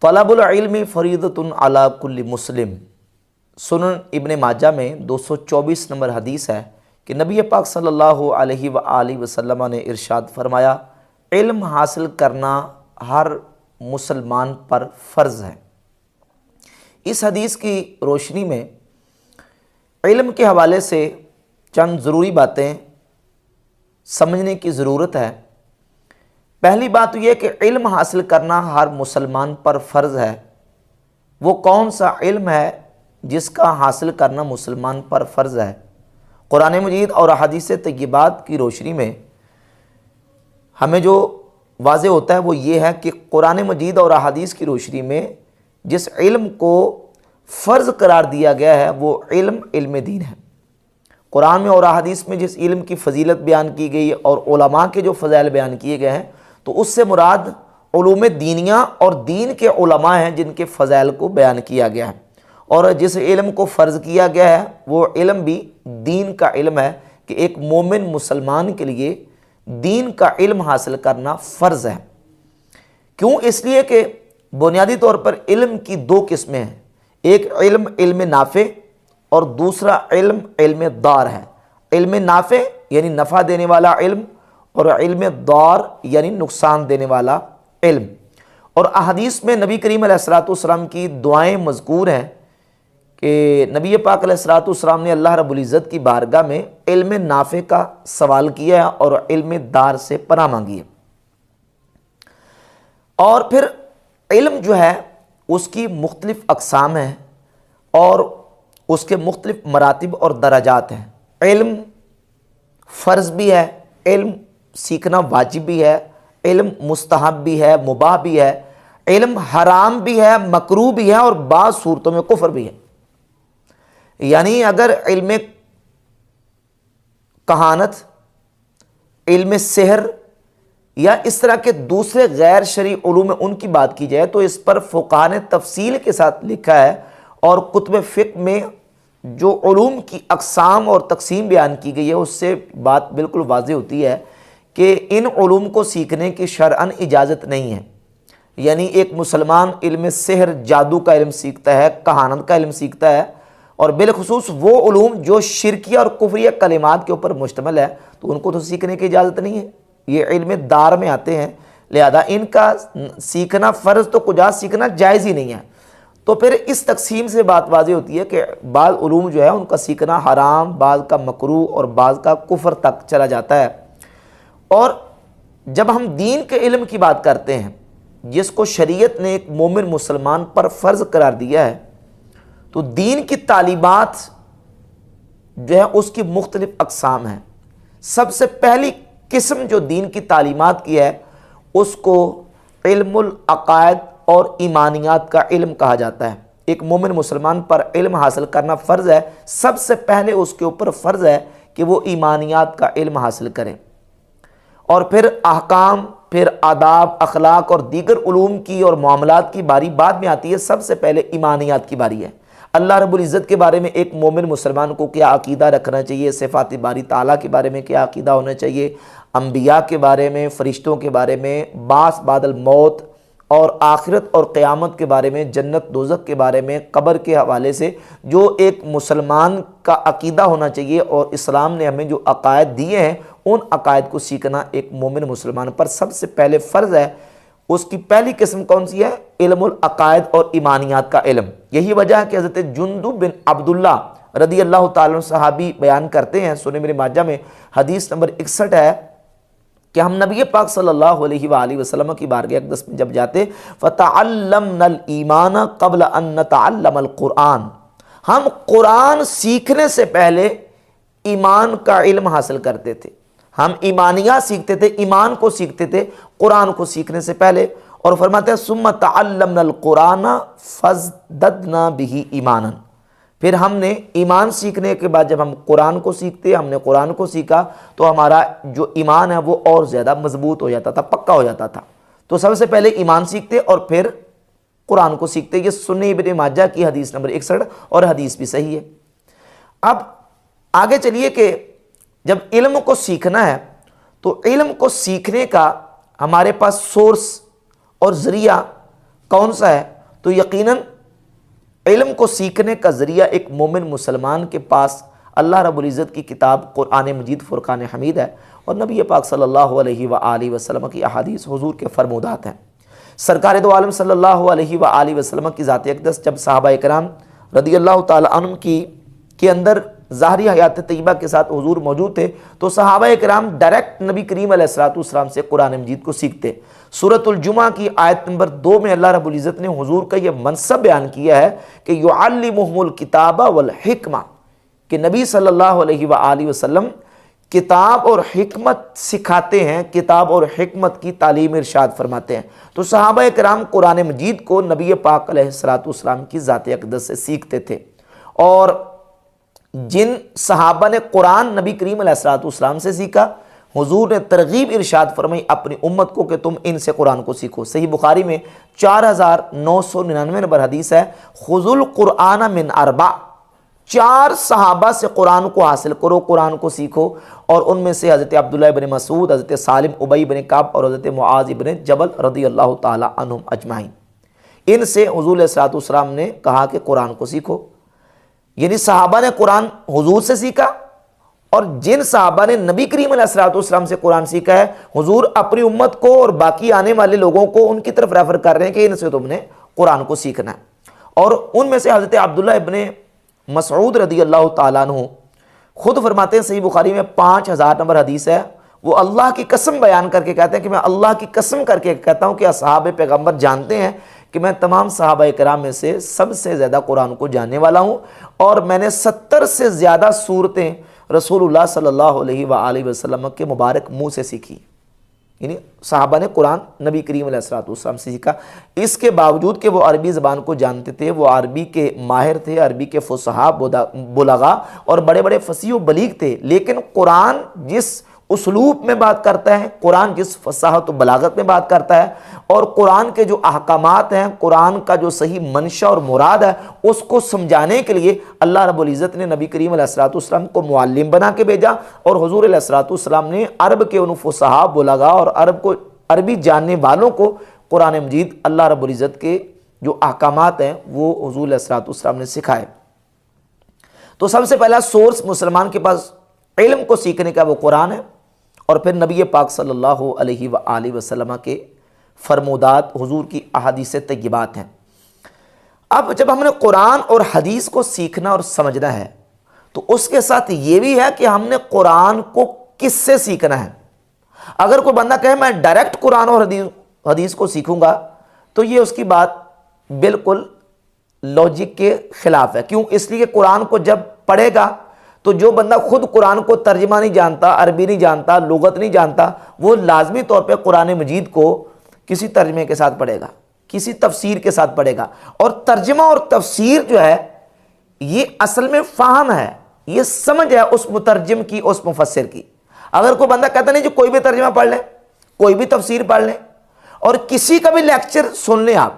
طلب العلم فریضۃ علی کل مسلم۔ سنن ابن ماجہ میں 224 نمبر حدیث ہے کہ نبی پاک صلی اللہ علیہ وآلہ وسلم نے ارشاد فرمایا، علم حاصل کرنا ہر مسلمان پر فرض ہے۔ اس حدیث کی روشنی میں علم کے حوالے سے چند ضروری باتیں سمجھنے کی ضرورت ہے۔ پہلی بات یہ کہ علم حاصل کرنا ہر مسلمان پر فرض ہے۔ وہ کون سا علم ہے جس کا حاصل کرنا مسلمان پر فرض ہے؟ قرآن مجید اور احادیث طیبات کی روشنی میں ہمیں جو واضح ہوتا ہے وہ یہ ہے کہ قرآن مجید اور احادیث کی روشنی میں جس علم کو فرض قرار دیا گیا ہے وہ علم دین ہے۔ قرآن میں اور احادیث میں جس علم کی فضیلت بیان کی گئی اور علماء کے جو فضائل بیان کیے گئے ہیں تو اس سے مراد علوم دینیہ اور دین کے علماء ہیں جن کے فضائل کو بیان کیا گیا ہے، اور جس علم کو فرض کیا گیا ہے وہ علم بھی دین کا علم ہے کہ ایک مومن مسلمان کے لیے دین کا علم حاصل کرنا فرض ہے۔ کیوں؟ اس لیے کہ بنیادی طور پر علم کی دو قسمیں ہیں، ایک علم نافع اور دوسرا علم دار ہے۔ علم نافع یعنی نفع دینے والا علم، اور علم دار یعنی نقصان دینے والا علم۔ اور احادیث میں نبی کریم علیہ الصلوۃ والسلام کی دعائیں مذکور ہیں کہ نبی پاک علیہ الصلوۃ والسلام نے اللہ رب العزت کی بارگاہ میں علم نافع کا سوال کیا ہے اور علم دار سے پناہ مانگی ہے۔ اور پھر علم جو ہے اس کی مختلف اقسام ہیں اور اس کے مختلف مراتب اور درجات ہیں۔ علم فرض بھی ہے، علم سیکھنا واجب بھی ہے، علم مستحب بھی ہے، مباح بھی ہے، علم حرام بھی ہے، مکروہ بھی ہے، اور بعض صورتوں میں کفر بھی ہے۔ یعنی اگر علم کہانت، علم سحر یا اس طرح کے دوسرے غیر شرعی علوم ان کی بات کی جائے تو اس پر فقہاء نے تفصیل کے ساتھ لکھا ہے، اور کتب فقہ میں جو علوم کی اقسام اور تقسیم بیان کی گئی ہے اس سے بات بالکل واضح ہوتی ہے کہ ان علوم کو سیکھنے کی شرعاً اجازت نہیں ہے۔ یعنی ایک مسلمان علم سحر، جادو کا علم سیکھتا ہے، کہانت کا علم سیکھتا ہے، اور بالخصوص وہ علوم جو شرکیہ اور کفریہ کلمات کے اوپر مشتمل ہے تو ان کو تو سیکھنے کی اجازت نہیں ہے، یہ علم دار میں آتے ہیں، لہذا ان کا سیکھنا فرض تو کجا سیکھنا جائز ہی نہیں ہے۔ تو پھر اس تقسیم سے بات واضح ہوتی ہے کہ بعض علوم جو ہے ان کا سیکھنا حرام، بعض کا مکروہ اور بعض کا کفر تک چلا جاتا ہے۔ اور جب ہم دین کے علم کی بات کرتے ہیں جس کو شریعت نے ایک مومن مسلمان پر فرض قرار دیا ہے تو دین کی تعلیمات جو ہے اس کی مختلف اقسام ہیں۔ سب سے پہلی قسم جو دین کی تعلیمات کی ہے اس کو علم العقائد اور ایمانیات کا علم کہا جاتا ہے۔ ایک مومن مسلمان پر علم حاصل کرنا فرض ہے، سب سے پہلے اس کے اوپر فرض ہے کہ وہ ایمانیات کا علم حاصل کرے، اور پھر احکام، پھر آداب، اخلاق اور دیگر علوم کی اور معاملات کی باری بعد میں آتی ہے۔ سب سے پہلے ایمانیات کی باری ہے۔ اللہ رب العزت کے بارے میں ایک مومن مسلمان کو کیا عقیدہ رکھنا چاہیے، صفات باری تعالیٰ کے بارے میں کیا عقیدہ ہونا چاہیے، انبیاء کے بارے میں، فرشتوں کے بارے میں، بعث بعد الموت اور آخرت اور قیامت کے بارے میں، جنت دوزخ کے بارے میں، قبر کے حوالے سے جو ایک مسلمان کا عقیدہ ہونا چاہیے، اور اسلام نے ہمیں جو عقائد دیے ہیں ان عقائد کو سیکھنا ایک مومن مسلمان پر سب سے پہلے فرض ہے۔ اس کی پہلی قسم کون سی ہے؟ علم العقائد اور ایمانیات کا علم۔ یہی وجہ ہے کہ حضرت جندب بن عبداللہ رضی اللہ تعالیٰ عنہ صحابی بیان کرتے ہیں، سنن ابن ماجہ میں حدیث نمبر 61 ہے کہ ہم نبی پاک صلی اللہ علیہ وآلہ وسلم کی بارگاہ اقدس میں جب جاتے فَتَعَلَّمْنَا الْإِيمَانَ قَبْلَ أَن نَّتَعَلَّمَ الْقُرْآنَ، ہم قرآن سیکھنے سے پہلے ایمان کا علم حاصل کرتے تھے، ہم ایمانیات سیکھتے تھے، ایمان کو سیکھتے تھے قرآن کو سیکھنے سے پہلے۔ اور فرماتے ہیں ثُمَّ تَعَلَّمْنَا الْقُرْآنَ فَازْدَدْنَا بِهِ ایمانًا، پھر ہم نے ایمان سیکھنے کے بعد جب ہم قرآن کو سیکھتے، ہم نے قرآن کو سیکھا تو ہمارا جو ایمان ہے وہ اور زیادہ مضبوط ہو جاتا تھا، پکا ہو جاتا تھا۔ تو سب سے پہلے ایمان سیکھتے اور پھر قرآن کو سیکھتے۔ یہ سنن ابن ماجہ کی حدیث نمبر 61 اور حدیث بھی صحیح ہے۔ اب آگے چلیے کہ جب علم کو سیکھنا ہے تو علم کو سیکھنے کا ہمارے پاس سورس اور ذریعہ کون سا ہے؟ تو یقیناً علم کو سیکھنے کا ذریعہ ایک مومن مسلمان کے پاس اللہ رب العزت کی کتاب قرآن مجید فرقان حمید ہے، اور نبی پاک صلی اللہ علیہ وآلہ وسلم کی احادیث، حضور کے فرمودات ہیں۔ سرکار دو عالم صلی اللہ علیہ وآلہ وسلم کی ذات اقدس جب صحابہ کرام رضی اللہ تعالی عنہ کے اندر ظاہری حیات طیبہ کے ساتھ حضور موجود تھے، تو صحابہ کرام ڈائریکٹ نبی کریم علیہ السلام سے قرآن مجید کو سیکھتے۔ سورۃ الجمعہ کی آیت نمبر 2 میں اللہ رب العزت نے حضور کا یہ منصب بیان کیا ہے کہ یعلمہم الکتاب والحکمہ، کہ نبی صلی اللہ علیہ وآلہ وسلم کتاب اور حکمت سکھاتے ہیں، کتاب اور حکمت کی تعلیم ارشاد فرماتے ہیں۔ تو صحابہ کرام قرآن مجید کو نبی پاک علیہ السلام کی ذات اقدس سے سیکھتے تھے، اور جن صحابہ نے قرآن نبی کریم علیہ السلام سے سیکھا، حضور نے ترغیب ارشاد فرمائی اپنی امت کو کہ تم ان سے قرآن کو سیکھو۔ صحیح بخاری میں 4999 نمبر حدیث ہے، خذوا القرآن من اربع، 4 صحابہ سے قرآن کو حاصل کرو، قرآن کو سیکھو، اور ان میں سے حضرت عبداللہ ابن مسعود، حضرت سالم، ابی بن کعب اور حضرت معاذ ابن جبل رضی اللہ تعالی عنہم اجمعین۔ ان سے حضور علیہ السلام نے کہا کہ قرآن کو سیکھو، یعنی صحابہ نے قرآن حضور سے سیکھا، اور جن صحابہ نے نبی کریم علیہ السلام سے قرآن سیکھا ہے، حضور اپنی امت کو اور باقی آنے والے لوگوں کو ان کی طرف ریفر کر رہے ہیں کہ ان سے تم نے قرآن کو سیکھنا ہے۔ اور ان میں سے حضرت عبداللہ ابن مسعود رضی اللہ تعالیٰ عنہ خود فرماتے ہیں، صحیح بخاری میں 5000 نمبر حدیث ہے، وہ اللہ کی قسم بیان کر کے کہتے ہیں کہ میں اللہ کی قسم کر کے کہتا ہوں کہ اصحاب پیغمبر جانتے ہیں کہ میں تمام صحابہ کرام میں سے سب سے زیادہ قرآن کو جاننے والا ہوں، اور میں نے 70 سے زیادہ صورتیں رسول اللہ صلی اللہ علیہ وآلہ وسلم کے مبارک منہ سے سیکھی۔ یعنی صحابہ نے قرآن نبی کریم علیہ السلام سے سیکھا، اس کے باوجود کہ وہ عربی زبان کو جانتے تھے، وہ عربی کے ماہر تھے، عربی کے فصحاء، بلغاء اور بڑے بڑے فصیح و بلیغ تھے، لیکن قرآن جس اسلوب میں بات کرتا ہے، قرآن جس فصاحت و بلاغت میں بات کرتا ہے، اور قرآن کے جو احکامات ہیں، قرآن کا جو صحیح منشا اور مراد ہے، اس کو سمجھانے کے لیے اللہ رب العزت نے نبی کریم علیہ السلام کو معلم بنا کے بھیجا، اور حضور علیہ السلام نے عرب کے ان فصحاء، بلغاء اور عربی جاننے والوں کو قرآن مجید اللہ رب العزت کے جو احکامات ہیں وہ حضور علیہ السلام نے سکھائے۔ تو سب سے پہلا سورس مسلمان کے پاس علم کو سیکھنے کا وہ قرآن ہے، اور پھر نبی پاک صلی اللہ علیہ وآلہ وسلم کے فرمودات، حضور کی احادیث طیبات ہیں۔ اب جب ہم نے قرآن اور حدیث کو سیکھنا اور سمجھنا ہے، تو اس کے ساتھ یہ بھی ہے کہ ہم نے قرآن کو کس سے سیکھنا ہے۔ اگر کوئی بندہ کہے میں ڈائریکٹ قرآن اور حدیث کو سیکھوں گا، تو یہ اس کی بات بالکل لاجک کے خلاف ہے۔ کیوں؟ اس لیے قرآن کو جب پڑھے گا تو جو بندہ خود قرآن کو ترجمہ نہیں جانتا، عربی نہیں جانتا، لغت نہیں جانتا، وہ لازمی طور پہ قرآن مجید کو کسی ترجمے کے ساتھ پڑھے گا، کسی تفسیر کے ساتھ پڑھے گا۔ اور ترجمہ اور تفسیر جو ہے یہ اصل میں فہم ہے، یہ سمجھ ہے اس مترجم کی، اس مفسر کی۔ اگر کوئی بندہ کہتا نہیں جو کوئی بھی ترجمہ پڑھ لیں، کوئی بھی تفسیر پڑھ لیں، اور کسی کا بھی لیکچر سن لیں، آپ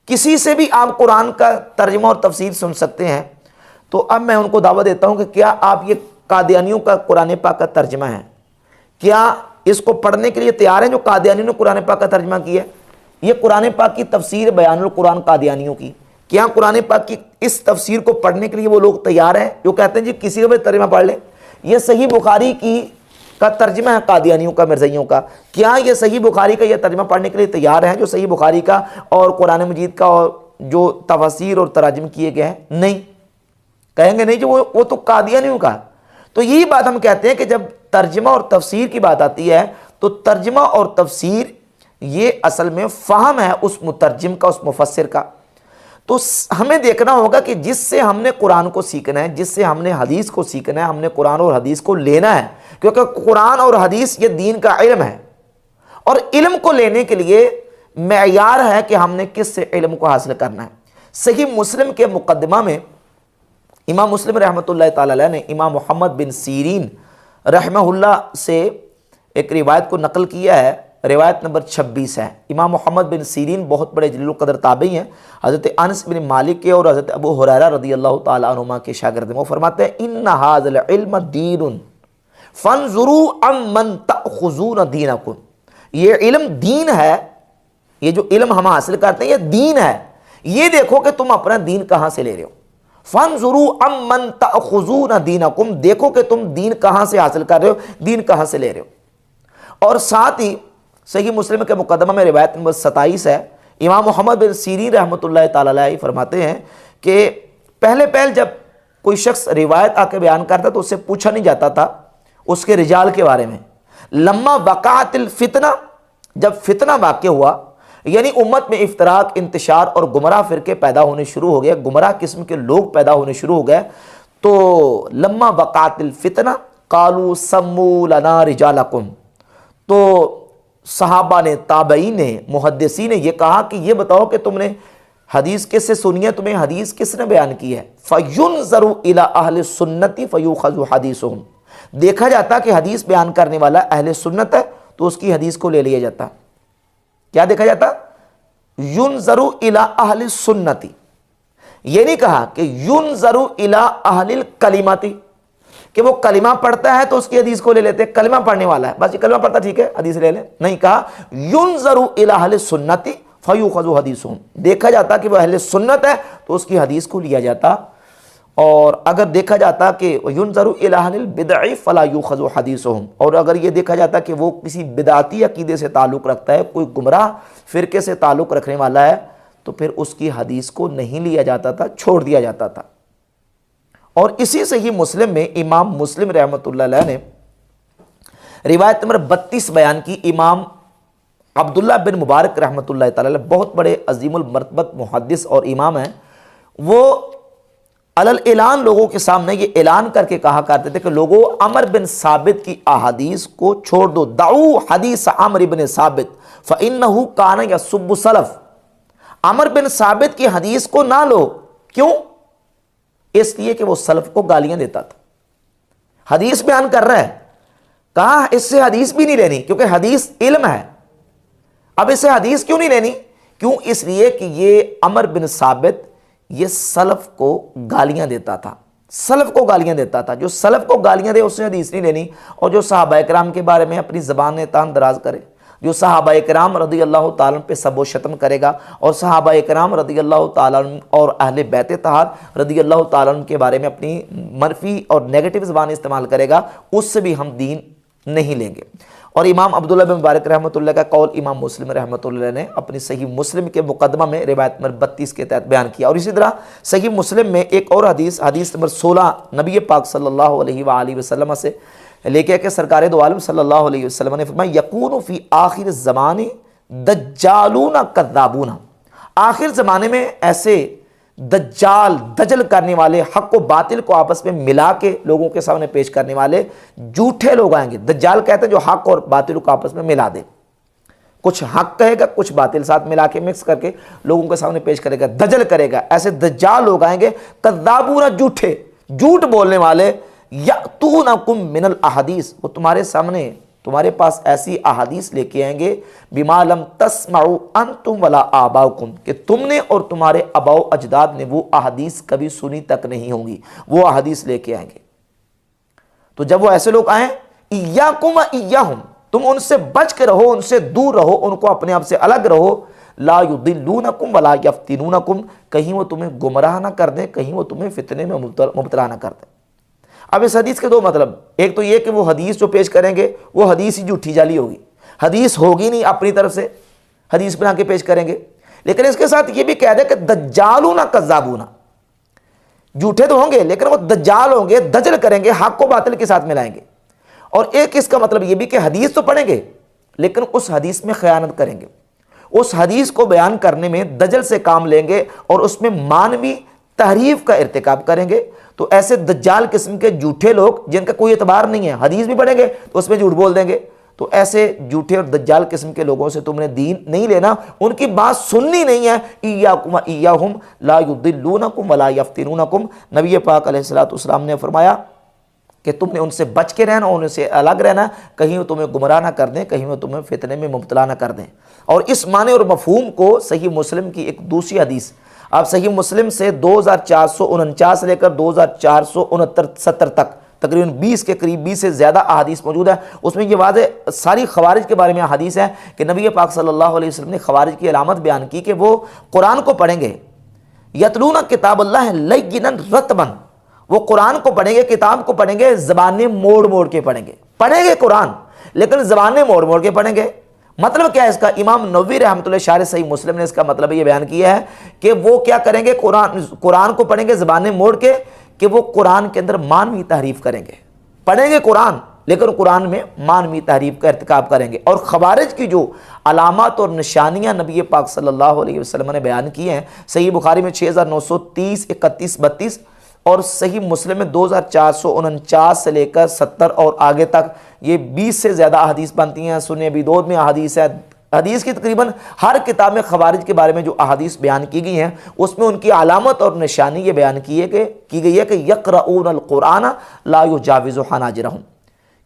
کسی سے بھی آپ قرآن کا ترجمہ اور تفسیر سن سکتے ہیں، تو اب میں ان کو دعوت دیتا ہوں کہ کیا آپ یہ قادیانیوں کا قرآن پاک کا ترجمہ ہے، کیا اس کو پڑھنے کے لیے تیار ہیں جو قادیانیوں نے قرآن پاک کا ترجمہ کیا ہے؟ یہ قرآن پاک کی تفسیر بیان القرآن قادیانیوں کی، کیا قرآن پاک کی اس تفسیر کو پڑھنے کے لیے وہ لوگ تیار ہیں جو کہتے ہیں جی کسی کا بھی ترجمہ پڑھ لیں؟ یہ صحیح بخاری کا ترجمہ ہے قادیانیوں کا، مرزائیوں کا، کیا یہ صحیح بخاری کا یہ ترجمہ پڑھنے کے لیے تیار ہیں جو صحیح بخاری کا اور قرآن مجید کا اور جو تفاسیر اور تراجم کیے گئے ہیں؟ نہیں، کہیں گے نہیں جو وہ تو قادیانیوں کا۔ تو یہی بات ہم کہتے ہیں کہ جب ترجمہ اور تفسیر کی بات آتی ہے تو ترجمہ اور تفسیر یہ اصل میں فہم ہے اس مترجم کا، اس مفسر کا۔ تو ہمیں دیکھنا ہوگا کہ جس سے ہم نے قرآن کو سیکھنا ہے، جس سے ہم نے حدیث کو سیکھنا ہے، ہم نے قرآن اور حدیث کو لینا ہے، کیونکہ قرآن اور حدیث یہ دین کا علم ہے، اور علم کو لینے کے لیے معیار ہے کہ ہم نے کس سے علم کو حاصل کرنا ہے۔ صحیح مسلم کے مقدمہ میں امام مسلم رحمۃ اللہ تعالی علیہ نے امام محمد بن سیرین رحمہ اللہ سے ایک روایت کو نقل کیا ہے، روایت نمبر 26 ہے۔ امام محمد بن سیرین بہت بڑے جلیل القدر تابعی ہیں، حضرت انس بن مالک کے اور حضرت ابو ہریرہ رضی اللہ تعالی عنہما کے شاگرد ہیں۔ وہ فرماتے ہیں ان ھذا العلم دین فانظروا عمن تأخذون دینکم، یہ علم دین ہے، یہ جو علم ہم حاصل کرتے ہیں یہ دین ہے، یہ دیکھو کہ تم اپنا دین کہاں سے لے رہے ہو۔ فانظروا امن تاخذون دینکم، دیکھو کہ تم دین کہاں سے حاصل کر رہے ہو، دین کہاں سے لے رہے ہو۔ اور ساتھ ہی صحیح مسلم کے مقدمہ میں روایت نمبر 27 ہے، امام محمد بن سیرین رحمۃ اللہ تعالی علیہ فرماتے ہیں کہ پہلے جب کوئی شخص روایت آ کے بیان کرتا تو اس سے پوچھا نہیں جاتا تھا اس کے رجال کے بارے میں۔ لما وقعت الفتنہ، جب فتنہ واقع ہوا، یعنی امت میں افتراق، انتشار اور گمراہ فرقے پیدا ہونے شروع ہو گئے، گمراہ قسم کے لوگ پیدا ہونے شروع ہو گئے، تو لما وقعت الفتنہ قالوا سموا لنا رجالکم، تو صحابہ نے، تابعین نے، محدثین نے یہ کہا کہ یہ بتاؤ کہ تم نے حدیث کس سے سنی ہے، تمہیں حدیث کس نے بیان کی ہے؟ فَيُنظَرُ إِلَىٰ أَهْلِ السُّنَّةِ فَيُؤْخَذُ حَدِيثُهُمْ، دیکھا جاتا کہ حدیث بیان کرنے والا اہل سنت ہے تو اس کی حدیث کو لے لیا جاتا۔ کیا دیکھا جاتا؟ يُنظَرُ إِلَىٰ أَهْلِ السُّنَّةِ، یہ نہیں کہا کہ يُنظَرُ إِلَىٰ أَهْلِ الْكَلِمَةِ کہ وہ کلمہ پڑھتا ہے تو اس کی حدیث کو لے لیتے، کلمہ پڑھنے والا ہے بس یہ کلمہ پڑھتا ٹھیک ہے حدیث لے لیں، نہیں کہا يُنظَرُ إِلَىٰ أَهْلِ السُّنَّةِ فَيُؤْخَذُ حَدِيثُهُمْ، دیکھا جاتا کہ وہ اہل سنت ہے تو اس کی حدیث کو لیا جاتا۔ اور اگر دیکھا جاتا کہ يُنظَرُ إِلَىٰ أَهْلِ الْبِدْعِ فَلَا يُؤْخَذُ حَدِيثُهُمْ، اور اگر یہ دیکھا جاتا کہ وہ کسی بدعتی عقیدے سے تعلق رکھتا ہے، کوئی گمراہ فرقے سے تعلق رکھنے والا ہے، تو پھر اس کی حدیث کو نہیں لیا جاتا تھا، چھوڑ دیا جاتا تھا۔ اور اسی صحیح مسلم میں امام مسلم رحمۃ اللہ علیہ نے روایت نمبر 32 بیان کی، امام عبداللہ بن مبارک رحمۃ اللہ تعالی علیہ بہت بڑے عظیم المرتبت محدث اور امام ہیں، وہ علل اعلان لوگوں کے سامنے یہ اعلان کر کے کہا کرتے تھے کہ لوگوں عمر بن ثابت کی احادیث کو چھوڑ دو، دعو حدیث عمر بن ثابت فإنہ کان یسب السلف، عمر بن ثابت کی حدیث کو نہ لو، کیوں؟ اس لیے کہ وہ سلف کو گالیاں دیتا تھا، حدیث بیان کر رہا ہے، کہا اس سے حدیث بھی نہیں لینی کیونکہ حدیث علم ہے۔ اب اس سے حدیث کیوں نہیں لینی؟ کیوں؟ اس لیے کہ یہ عمر بن ثابت یہ سلف کو گالیاں دیتا تھا، سلف کو گالیاں دیتا تھا، جو سلف کو گالیاں دے اس سے حدیث نہیں لینی۔ اور جو صحابہ کرام کے بارے میں اپنی زبان تان دراز کرے، جو صحابہ کرام رضی اللہ تعالیٰ پہ سب و شتم کرے گا، اور صحابہ کرام رضی اللہ تعالیٰ اور اہل بیت طہار رضی اللہ تعالیٰ کے بارے میں اپنی منفی اور نیگیٹو زبان استعمال کرے گا، اس سے بھی ہم دین نہیں لیں گے۔ اور امام عبداللہ بن مبارک رحمۃ اللہ کا قول امام مسلم رحمۃ اللہ نے اپنی صحیح مسلم کے مقدمہ میں روایت نمبر 32 کے تحت بیان کیا۔ اور اسی طرح صحیح مسلم میں ایک اور حدیث نمبر 16 نبی پاک صلی اللہ علیہ وآلہ وسلم سے لے کے کہ سرکار دو عالم صلی اللہ علیہ وسلم نے فرمایا یکون فی آخر الزمان دجالون کذابون، آخر زمانے میں ایسے دجال، دجل کرنے والے، حق و باطل کو آپس میں ملا کے لوگوں کے سامنے پیش کرنے والے جھوٹے لوگ آئیں گے۔ دجال کہتے ہیں جو حق اور باطل کو آپس میں ملا دے، کچھ حق کہے گا کچھ باطل ساتھ ملا کے مکس کر کے لوگوں کے سامنے پیش کرے گا، دجل کرے گا۔ ایسے دجال لوگ آئیں گے، کذابون، جھوٹے، جھوٹ بولنے والے، یأتونکم من الاحادیث، وہ تمہارے سامنے، تمہارے پاس ایسی احادیث لے کے آئیں گے بما لم تسمعوا انتم ولا آباؤکم، کہ تم نے اور تمہارے آباء و اجداد نے وہ احادیث کبھی سنی تک نہیں ہوں گی، وہ احادیث لے کے آئیں گے۔ تو جب وہ ایسے لوگ آئیں، ایاکم و ایاہم، تم ان سے بچ کے رہو، ان سے دور رہو، ان کو اپنے آپ سے الگ رہو، لا یضلونکم ولا یفتنونکم، کہیں وہ تمہیں گمراہ نہ کر دیں، کہیں وہ تمہیں فتنے میں مبتلا نہ کر دیں۔ اب اس حدیث کے دو مطلب، ایک تو یہ کہ وہ حدیث جو پیش کریں گے وہ حدیث ہی جھوٹی جعلی ہوگی، حدیث ہوگی نہیں، اپنی طرف سے حدیث بنا کے پیش کریں گے۔ لیکن اس کے ساتھ یہ بھی کہہ دے کہ دجالون کذابون، جھوٹے تو ہوں گے لیکن وہ دجال ہوں گے، دجل کریں گے، حق کو باطل کے ساتھ ملائیں گے۔ اور ایک اس کا مطلب یہ بھی کہ حدیث تو پڑھیں گے لیکن اس حدیث میں خیانت کریں گے، اس حدیث کو بیان کرنے میں دجل سے کام لیں گے اور اس میں مانوی تحریف کا ارتکاب کریں گے۔ تو ایسے دجال قسم کے جھوٹے لوگ جن کا کوئی اعتبار نہیں ہے، حدیث بھی پڑھیں گے تو اس میں جھوٹ بول دیں گے، تو ایسے جھوٹے اور دجال قسم کے لوگوں سے تم نے دین نہیں لینا، ان کی بات سننی نہیں ہے۔ ایاکم و ایاہم لا یضلونکم ولا یفتنونکم، نبی پاک علیہ الصلوۃ والسلام نے فرمایا کہ تم نے ان سے بچ کے رہنا، ان سے الگ رہنا، کہیں وہ تمہیں گمراہ نہ کر دیں، کہیں وہ تمہیں فتنے میں مبتلا نہ کر دیں۔ اور اس معنی اور مفہوم کو صحیح مسلم کی ایک دوسری حدیث، آپ صحیح مسلم سے 2449 سے لے کر 2469 70 تک تقریباً 20 کے قریب 20 سے زیادہ احادیث موجود ہے. اس میں یہ واضح ساری خوارج کے بارے میں حدیث ہے کہ نبی پاک صلی اللہ علیہ وسلم نے خوارج کی علامت بیان کی کہ وہ قرآن کو پڑھیں گے، یتلون کتاب اللہ لینا رتبا، وہ قرآن کو پڑھیں گے، کتاب کو پڑھیں گے، زبانیں موڑ موڑ کے پڑھیں گے قرآن، لیکن زبانیں موڑ موڑ کے پڑھیں گے. مطلب کیا ہے اس کا؟ امام نووی رحمۃ اللہ شارح صحیح مسلم نے اس کا مطلب یہ بیان کیا ہے کہ وہ کیا کریں گے، قرآن کو پڑھیں گے زبانیں موڑ کے، کہ وہ قرآن کے اندر مانوی تحریف کریں گے. پڑھیں گے قرآن لیکن قرآن میں مانوی تحریف کا ارتکاب کریں گے. اور خوارج کی جو علامات اور نشانیاں نبی پاک صلی اللہ علیہ وسلم نے بیان کی ہیں، صحیح بخاری میں 6930 31 32 اور صحیح مسلم میں 2449 سے لے کر 70 اور آگے تک یہ 20 سے زیادہ احادیث بنتی ہیں. سنن ابی داؤد میں احادیث ہے. حدیث کی تقریباً ہر کتاب میں خوارج کے بارے میں جو احادیث بیان کی گئی ہیں اس میں ان کی علامت اور نشانی یہ بیان کی گئی ہے کہ یقرؤون القرآن لا یجاوز حناجرہم،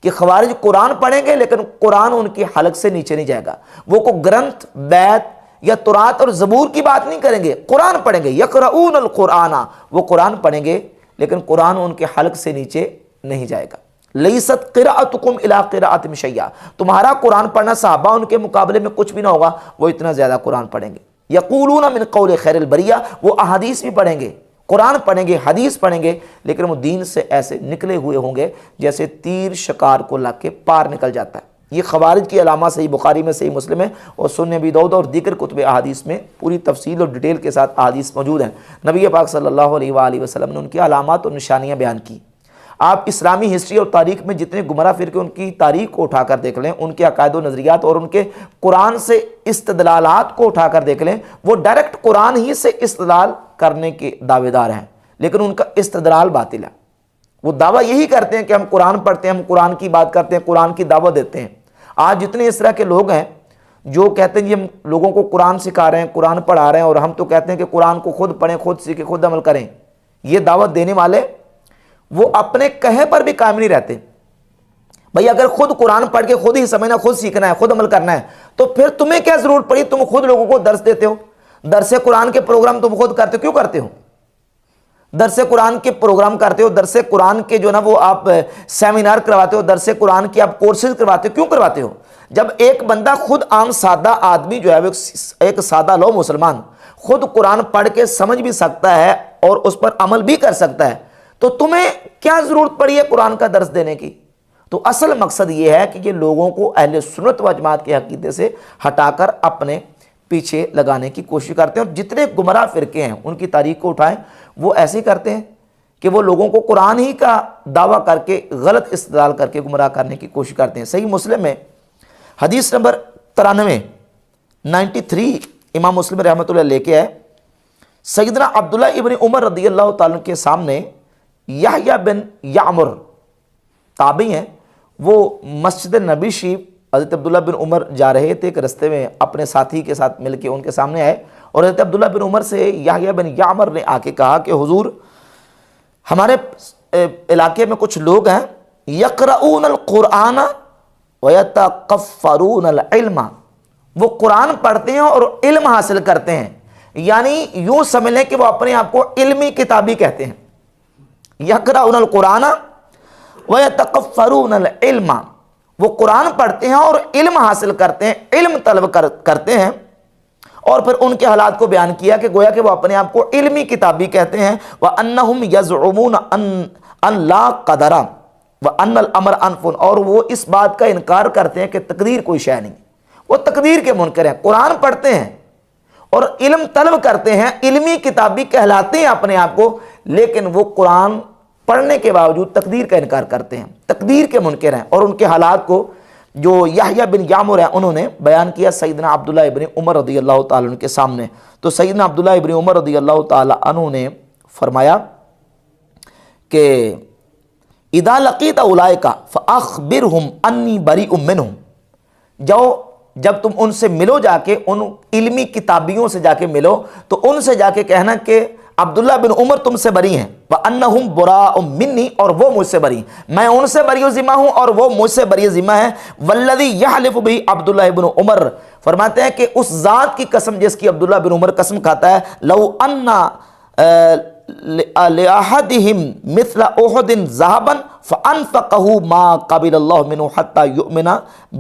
کہ خوارج قرآن پڑھیں گے لیکن قرآن ان کی حلق سے نیچے نہیں جائے گا. وہ کو گرنتھ، بیت یا تورات اور زبور کی بات نہیں کریں گے، قرآن پڑھیں گے. یقرؤون القرآن، وہ قرآن پڑھیں گے لیکن قرآن ان کے حلق سے نیچے نہیں جائے گا. لیست قراءتکم الی قراءۃ شیئا، تمہارا قرآن پڑھنا صحابہ ان کے مقابلے میں کچھ بھی نہ ہوگا، وہ اتنا زیادہ قرآن پڑھیں گے. یقولون من قول خیر البریہ، وہ احادیث بھی پڑھیں گے، قرآن پڑھیں گے، حدیث پڑھیں گے، لیکن وہ دین سے ایسے نکلے ہوئے ہوں گے جیسے تیر شکار کو لگ کے پار نکل جاتا ہے. یہ خوارج کی علامات صحیح بخاری میں، صحیح مسلم میں اور سنن ابی داؤد اور دیگر کتب احادیث میں پوری تفصیل اور ڈیٹیل کے ساتھ احادیث موجود ہیں. نبی پاک صلی اللہ علیہ وآلہ وسلم نے ان کی علامات اور نشانیاں بیان کی. آپ اسلامی ہسٹری اور تاریخ میں جتنے گمراہ فرقے ان کی تاریخ کو اٹھا کر دیکھ لیں، ان کے عقائد و نظریات اور ان کے قرآن سے استدلالات کو اٹھا کر دیکھ لیں، وہ ڈائریکٹ قرآن ہی سے استدلال کرنے کے دعوے دار ہیں لیکن ان کا استدلال باطل ہے. وہ دعویٰ یہی کرتے ہیں کہ ہم قرآن پڑھتے ہیں، ہم قرآن کی بات کرتے ہیں، قرآن کی دعوت دیتے ہیں. آج جتنے اس طرح کے لوگ ہیں جو کہتے ہیں کہ ہم لوگوں کو قرآن سکھا رہے ہیں، قرآن پڑھا رہے ہیں، اور ہم تو کہتے ہیں کہ قرآن کو خود پڑھیں، خود سیکھیں، خود عمل کریں. یہ دعوت دینے والے وہ اپنے کہے پر بھی قائم نہیں رہتے. بھئی اگر خود قرآن پڑھ کے خود ہی سمجھنا، خود سیکھنا ہے، خود عمل کرنا ہے تو پھر تمہیں کیا ضرورت پڑی؟ تم خود لوگوں کو درس دیتے ہو، درس قرآن کے پروگرام تم خود کرتے ہو. کیوں کرتے ہو؟ درس قرآن کے پروگرام کرتے ہو، درس قرآن کے جو نا وہ آپ سیمینار کرواتے ہو، درس قرآن کی آپ کورسز کرواتے ہو. کیوں کرواتے ہو؟ جب ایک بندہ خود عام سادہ آدمی جو ہے ایک سادہ لو مسلمان خود قرآن پڑھ کے سمجھ بھی سکتا ہے اور اس پر عمل بھی کر سکتا ہے تو تمہیں کیا ضرورت پڑی ہے قرآن کا درس دینے کی؟ تو اصل مقصد یہ ہے کہ یہ لوگوں کو اہل سنت و جماعت کے عقیدے سے ہٹا کر اپنے پیچھے لگانے کی کوشش کرتے ہیں. اور جتنے گمراہ فرقے ہیں ان کی تاریخ کو اٹھائیں، وہ ایسے ہی کرتے ہیں کہ وہ لوگوں کو قرآن ہی کا دعویٰ کر کے غلط استدلال کر کے گمراہ کرنے کی کوشش کرتے ہیں. صحیح مسلم میں حدیث نمبر 93 امام مسلم رحمۃ اللہ لے کے آئے، سیدنا عبداللہ ابن عمر رضی اللہ تعالیٰ کے سامنے یحییٰ بن یعمر تابعی ہیں، وہ مسجد نبی شریف حضرت عبداللہ بن عمر جا رہے تھے کہ رستے میں اپنے ساتھی کے ساتھ مل کے ان کے سامنے آئے اور حضرت عبداللہ بن عمر سے یحییٰ بن یعمر نے آ کے کہا کہ حضور ہمارے علاقے میں کچھ لوگ ہیں یقرؤون القرآن ویتقفرون العلم، وہ قرآن پڑھتے ہیں اور علم حاصل کرتے ہیں. یعنی یوں سمجھ لیں کہ وہ اپنے آپ کو علمی کتابی کہتے ہیں. یقرؤون القرآن ویتقفرون العلم، وہ قرآن پڑھتے ہیں اور علم حاصل کرتے ہیں، علم طلب کرتے ہیں. اور پھر ان کے حالات کو بیان کیا کہ گویا کہ وہ اپنے آپ کو علمی کتابی کہتے ہیں. وَأَنَّهُمْ يَزْعُمُونَ أَن لَا قَدَرَ وَأَنَّ الْأَمْرَ أَنْفٌ، اور وہ اس بات کا انکار کرتے ہیں کہ تقدیر کوئی شے نہیں. وہ تقدیر کے منکر ہیں. قرآن پڑھتے ہیں اور علم طلب کرتے ہیں، علمی کتابی کہلاتے ہیں اپنے آپ کو، لیکن وہ قرآن پڑھنے کے باوجود تقدیر کا انکار کرتے ہیں، تقدیر کے منکر ہیں. اور ان کے حالات کو جو یحییٰ بن یعمر ہیں انہوں نے بیان کیا سیدنا عبداللہ ابن عمر رضی اللہ تعالیٰ عنہ کے سامنے. تو سیدنا عبداللہ ابن عمر رضی اللہ تعالیٰ عنہ نے فرمایا کہ اذا لقیت اولئک فاخبرهم انی بریء منہم، جب تم ان سے ملو جا کے، ان علمی کتابیوں سے جا کے ملو تو ان سے جا کے کہنا کہ عبداللہ بن عمر تم سے بری ہیں، وَأَنَّهُمْ بُرَاءٌ مِّنِّي، اور وہ مجھ سے بری، میں ان سے بری ذمہ ہوں اور وہ مجھ سے بری ذمہ ہے. وَالَّذِي يَحْلِفُ بِهِ عبداللہ بن عمر، فرماتے ہیں کہ اس ذات کی قسم جس کی عبداللہ بن عمر قسم کھاتا ہے، لَوْ أَنَّ لأحدهم مثل احد ذهبا فانفقه ما قبل الله منه حتى يؤمن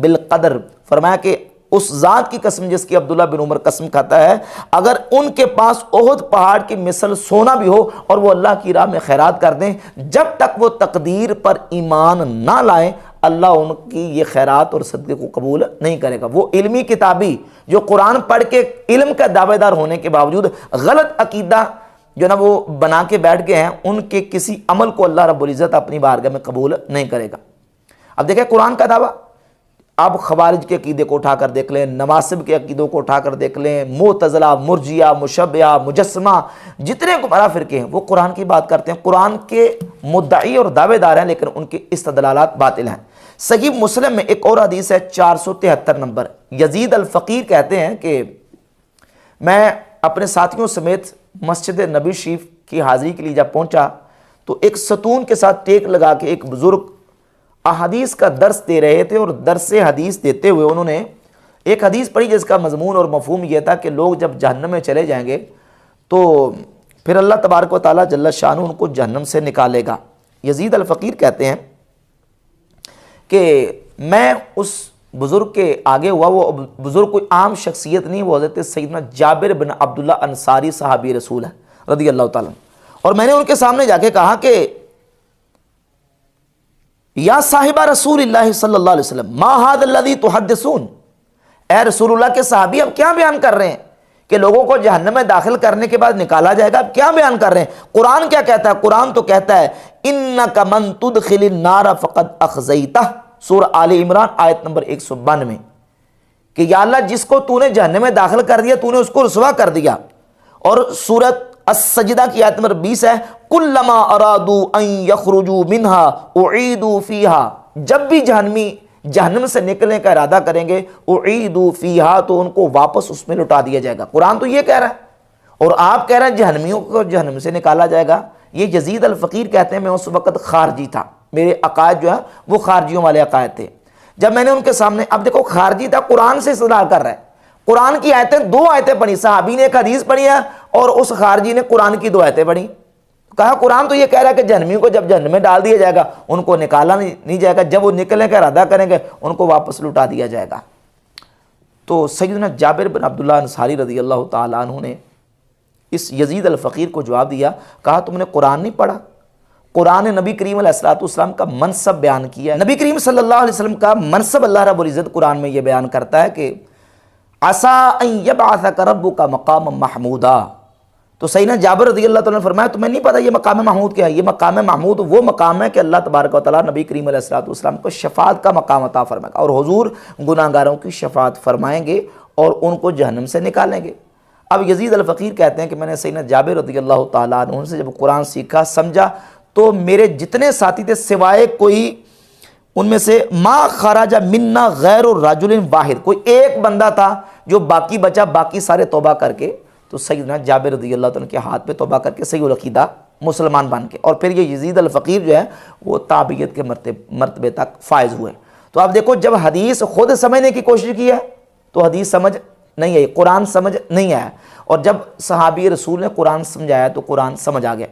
بالقدر. فرمایا کہ اس ذات کی قسم جس کی عبداللہ بن عمر قسم کھاتا ہے، اگر ان کے پاس احد پہاڑ کی مثل سونا بھی ہو اور وہ اللہ کی راہ میں خیرات کر دیں، جب تک وہ تقدیر پر ایمان نہ لائیں اللہ ان کی یہ خیرات اور صدقے کو قبول نہیں کرے گا. وہ علمی کتابی جو قرآن پڑھ کے علم کا دعوے دار ہونے کے باوجود غلط عقیدہ جو نا وہ بنا کے بیٹھ گئے ہیں، ان کے کسی عمل کو اللہ رب العزت اپنی بارگاہ میں قبول نہیں کرے گا. اب دیکھیں قرآن کا دعویٰ، آپ خوارج کے عقیدے کو اٹھا کر دیکھ لیں، نواسب کے عقیدوں کو اٹھا کر دیکھ لیں، معتزلہ، مرجیہ، مشبہہ، مجسمہ، جتنے گمراہ فرقے ہیں وہ قرآن کی بات کرتے ہیں، قرآن کے مدعی اور دعوے دار ہیں، لیکن ان کے استدلالات باطل ہیں. صحیح مسلم میں ایک اور حدیث ہے 473 نمبر. یزید الفقیر کہتے ہیں کہ میں اپنے ساتھیوں سمیت مسجد نبی شریف کی حاضری کے لیے جب پہنچا تو ایک ستون کے ساتھ ٹیک لگا کے ایک بزرگ احادیث کا درس دے رہے تھے، اور درس حدیث دیتے ہوئے انہوں نے ایک حدیث پڑھی جس کا مضمون اور مفہوم یہ تھا کہ لوگ جب جہنم میں چلے جائیں گے تو پھر اللہ تبارک و تعالیٰ جل شانہ ان کو جہنم سے نکالے گا. یزید الفقیر کہتے ہیں کہ میں اس بزرگ کے آگے ہوا. وہ بزرگ کوئی عام شخصیت نہیں، وہ حضرت سیدنا جابر بن عبداللہ انصاری صحابی رسول ہے رضی اللہ تعالیٰ. اور میں نے ان کے سامنے جا کے کہا کہ یا صاحبہ رسول اللہ صلی اللہ علیہ وسلم ما ھذا الذی تحدثون، اے رسول اللہ کے صحابی اب کیا بیان کر رہے ہیں کہ لوگوں کو جہنم میں داخل کرنے کے بعد نکالا جائے گا، اب کیا بیان کر رہے ہیں؟ قرآن کیا کہتا ہے؟ قرآن تو کہتا ہے انک من تدخل النار فقد اخزیتہ، سورہ آل عمران آیت نمبر 192 کہ یا اللہ جس کو تو نے جہنم میں داخل کر دیا تو نے اس کو رسوا کر دیا. اور سورۃ السجدہ کی آیت نمبر 20 ہے کلما ارادوا ان یخرجوا منها اعیدوا فیہا، جب بھی جہنمی جہنم سے نکلنے کا ارادہ کریں گے اعیدوا فیہا تو ان کو واپس اس میں لٹا دیا جائے گا. قرآن تو یہ کہہ رہا ہے اور آپ کہہ رہے ہیں جہنمیوں کو جہنم سے نکالا جائے گا. یہ یزید الفقیر کہتے ہیں میں اس وقت خارجی تھا، میرے عقائد جو ہے وہ خارجیوں والے عقائد تھے. جب میں نے ان کے سامنے، اب دیکھو خارجی تھا قرآن سے استدلال کر رہا ہے، قرآن کی آیتیں 2 آیتیں پڑھی، صحابی نے ایک حدیث پڑھی ہے اور اس خارجی نے قرآن کی 2 آیتیں پڑھی. کہا قرآن تو یہ کہہ رہا ہے کہ جہنمیوں کو جب جہنم میں ڈال دیا جائے گا ان کو نکالا نہیں جائے گا، جب وہ نکلنے کا ارادہ کریں گے ان کو واپس لٹا دیا جائے گا. تو سیدنا جابر بن عبداللہ انصاری رضی اللہ تعالیٰ عنہ نے اس یزید الفقیر کو جواب دیا، کہا تم نے قرآن نہیں پڑھا؟ قرآن نے نبی کریم علیہ السلام کا منصب بیان کیا ہے. نبی کریم صلی اللہ علیہ وسلم کا منصب اللہ رب العزت قرآن میں یہ بیان کرتا ہے کہ عسیٰ ان یبعثک ربک مقام محمودا. تو سیدنا جابر رضی اللہ تعالیٰ نے فرمایا تمہیں نہیں پتا یہ مقام محمود کیا ہے؟ یہ مقام محمود وہ مقام ہے کہ اللہ تبارک و تعالیٰ نبی کریم علیہ السلام کو شفاعت کا مقام عطا فرمائے گا، اور حضور گناہگاروں کی شفاعت فرمائیں گے اور ان کو جہنم سے نکالیں گے. اب یزید الفقیر کہتے ہیں کہ میں نے سیدنا جابر رضی اللہ تعالیٰ عنہ سے جب قرآن سیکھا سمجھا تو میرے جتنے ساتھی تھے سوائے کوئی ان میں سے ما خرج منا غیر الرجل واحد، کوئی ایک بندہ تھا جو باقی بچا، باقی سارے توبہ کر کے تو سیدنا جابر رضی اللہ تعالیٰ کے ہاتھ پہ توبہ کر کے صحیح العقیدہ مسلمان بن کے، اور پھر یہ یزید الفقیر جو ہے وہ تابعیت کے مرتبے تک فائز ہوئے. تو آپ دیکھو جب حدیث خود سمجھنے کی کوشش کی ہے تو حدیث سمجھ نہیں آئی، قرآن سمجھ نہیں آیا، اور جب صحابی رسول نے قرآن سمجھایا تو قرآن سمجھ آ گیا.